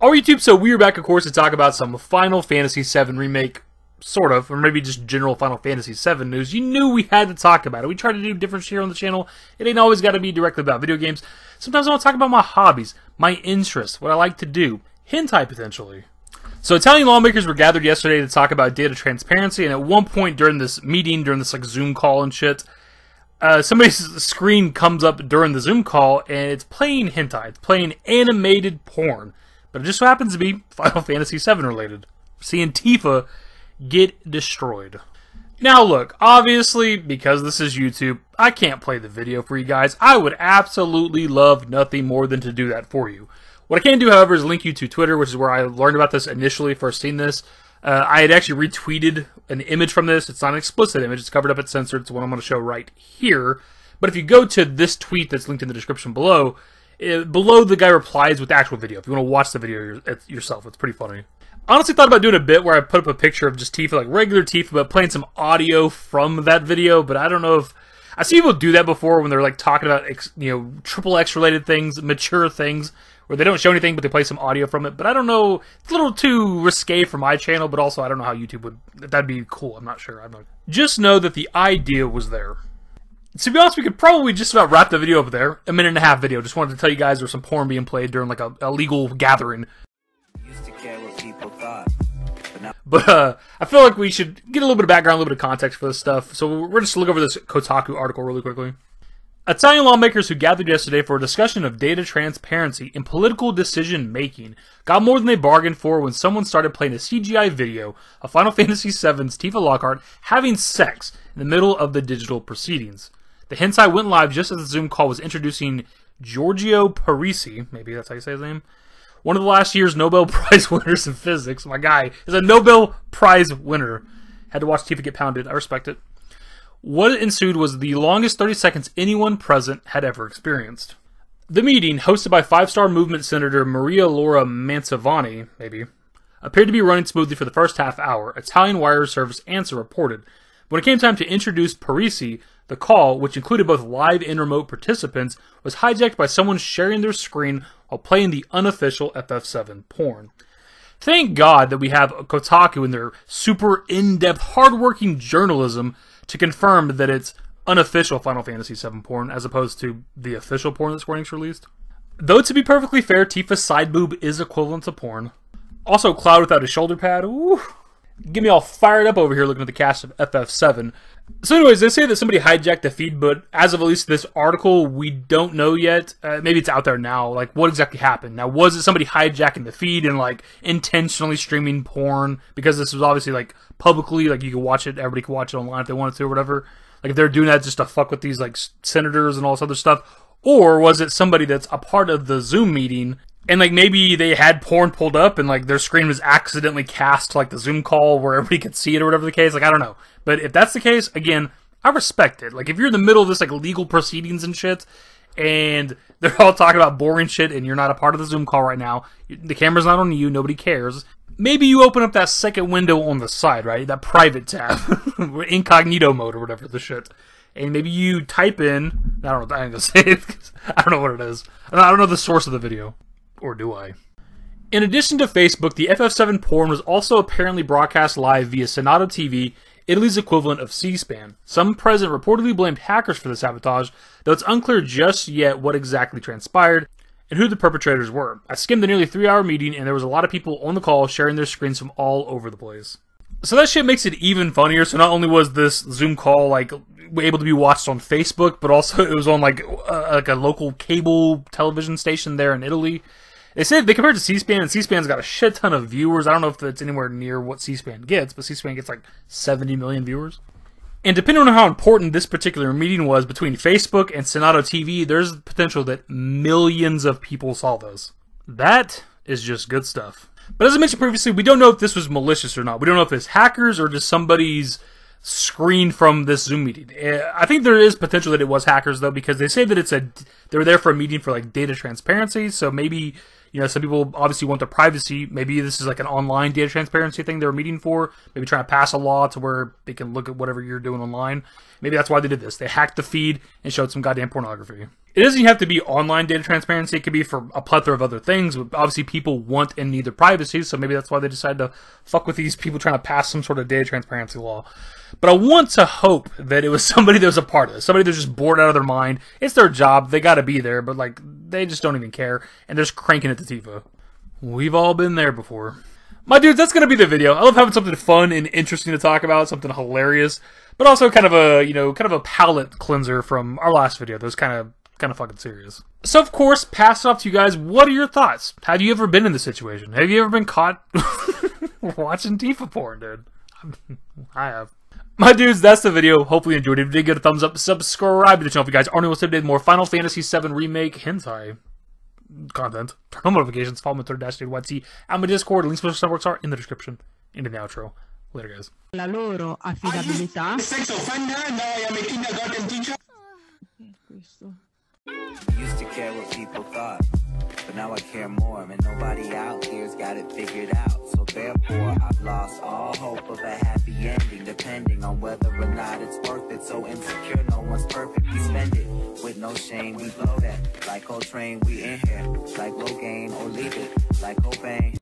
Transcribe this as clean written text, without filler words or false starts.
Alright YouTube, so we are back of course to talk about some Final Fantasy VII Remake, sort of, or maybe just general Final Fantasy VII news. You knew we had to talk about it. We try to do different shit here on the channel. It ain't always got to be directly about video games. Sometimes I want to talk about my hobbies, my interests, what I like to do, hentai potentially. So Italian lawmakers were gathered yesterday to talk about data transparency, and at one point during this meeting, during this like Zoom call and shit, somebody's screen comes up during the Zoom call, and it's playing hentai. It's playing animated porn. But it just so happens to be Final Fantasy VII related. Seeing Tifa get destroyed. Now look, obviously, because this is YouTube, I can't play the video for you guys. I would absolutely love nothing more than to do that for you. What I can do, however, is link you to Twitter, which is where I learned about this initially, first seen this. I had actually retweeted an image from this. It's not an explicit image. It's covered up, it's censored. It's what I'm going to show right here. But if you go to this tweet that's linked in the description below, below the guy replies with the actual video. If you want to watch the video yourself, it's pretty funny. I honestly thought about doing a bit where I put up a picture of just Tifa, like regular Tifa, but playing some audio from that video. But I don't know if I see people do that before when they're like talking about triple X related things, mature things, where they don't show anything but they play some audio from it. But I don't know. It's a little too risque for my channel, but also I don't know how YouTube would. That'd be cool. I'm not sure. Just know that the idea was there. To be honest, we could probably just about wrap the video up there. A minute and a half video. Just wanted to tell you guys there's some porn being played during like a legal gathering. Used to care what people thought, but I feel like we should get a little bit of background, a little bit of context for this stuff. So we're just look over this Kotaku article really quickly. Italian lawmakers who gathered yesterday for a discussion of data transparency and political decision making got more than they bargained for when someone started playing a CGI video of Final Fantasy VII's Tifa Lockhart having sex in the middle of the digital proceedings. The hentai went live just as the Zoom call was introducing Giorgio Parisi, maybe that's how you say his name, one of the last year's Nobel Prize winners in physics. My guy is a Nobel Prize winner. Had to watch Tifa get pounded. I respect it. What ensued was the longest 30 seconds anyone present had ever experienced. The meeting, hosted by five-star movement Senator Maria Laura Mantovani, appeared to be running smoothly for the first half hour, Italian wire service answer reported. When it came time to introduce Parisi, the call, which included both live and remote participants, was hijacked by someone sharing their screen while playing the unofficial FF7 porn. Thank God that we have Kotaku and their super in-depth, hard-working journalism to confirm that it's unofficial Final Fantasy VII porn as opposed to the official porn that Square Enix released. Though to be perfectly fair, Tifa's side boob is equivalent to porn. Also, Cloud without a shoulder pad. Ooh. Get me all fired up over here looking at the cast of FF7. So anyways, they say that somebody hijacked the feed, but as of at least this article, we don't know yet. Maybe it's out there now, like what exactly happened. Now, was it somebody hijacking the feed and like intentionally streaming porn? Because this was obviously like publicly, like you could watch it, everybody could watch it online if they wanted to or whatever. Like if they're doing that just to fuck with these like senators and all this other stuff. Or was it somebody that's a part of the Zoom meeting and like maybe they had porn pulled up and like their screen was accidentally cast to like the Zoom call where everybody could see it or whatever the case. Like I don't know. But if that's the case, again, I respect it. Like if you're in the middle of this like legal proceedings and shit and they're all talking about boring shit and you're not a part of the Zoom call right now, the camera's not on you, nobody cares. Maybe you open up that second window on the side, right? That private tab. Incognito mode or whatever the shit. And maybe you type in, I don't know, I ain't gonna say it because I don't know what it is. I don't know the source of the video. Or do I? In addition to Facebook, the FF7 porn was also apparently broadcast live via Senato TV, Italy's equivalent of C-SPAN. Some present reportedly blamed hackers for the sabotage, though it's unclear just yet what exactly transpired and who the perpetrators were. I skimmed the nearly 3-hour meeting and there was a lot of people on the call sharing their screens from all over the place. So that shit makes it even funnier. So not only was this Zoom call like able to be watched on Facebook, but also it was on like a local cable television station there in Italy. They said they compared it to C-SPAN, and C-SPAN's got a shit ton of viewers. I don't know if it's anywhere near what C-SPAN gets, but C-SPAN gets like 70 million viewers. And depending on how important this particular meeting was between Facebook and Senato TV, there's potential that millions of people saw this. That is just good stuff. But as I mentioned previously, we don't know if this was malicious or not. We don't know if it's hackers or just somebody's screen from this Zoom meeting. I think there is potential that it was hackers though, because they say that they were there for a meeting for like data transparency. So maybe, some people obviously want their privacy. Maybe this is like an online data transparency thing they were meeting for. Maybe trying to pass a law to where they can look at whatever you're doing online. Maybe that's why they did this. They hacked the feed and showed some goddamn pornography. It doesn't even have to be online data transparency. It could be for a plethora of other things. But obviously, people want and need their privacy, so maybe that's why they decided to fuck with these people trying to pass some sort of data transparency law. But I want to hope that it was somebody that was a part of this. Somebody that's just bored out of their mind. It's their job. They got to be there, but like they just don't even care. And they're just cranking it to Tifa. We've all been there before. My dudes, that's going to be the video. I love having something fun and interesting to talk about, something hilarious, but also kind of a palate cleanser from our last video. That was kind of fucking serious. So of course, pass it off to you guys. What are your thoughts? Have you ever been in this situation? Have you ever been caught watching Tifa porn, dude? I have. My dudes, that's the video. Hopefully you enjoyed it. If you did, give it a thumbs up. Subscribe to the channel if you guys aren't able to more Final Fantasy 7 Remake hentai content. Turn on notifications. Follow me on Twitter, @davidbusiness. I'm in Discord. Links to my networks are in the description. In the outro. Later, guys. La loro affidabilità. Used to care what people thought, but now I care more, and nobody out here's got it figured out. So therefore, I've lost all hope of a happy ending, depending on whether or not it's worth it. So insecure, no one's perfect. We spend it with no shame. We blow that like Coltrane. We in here like low gain or leave it like Cobain.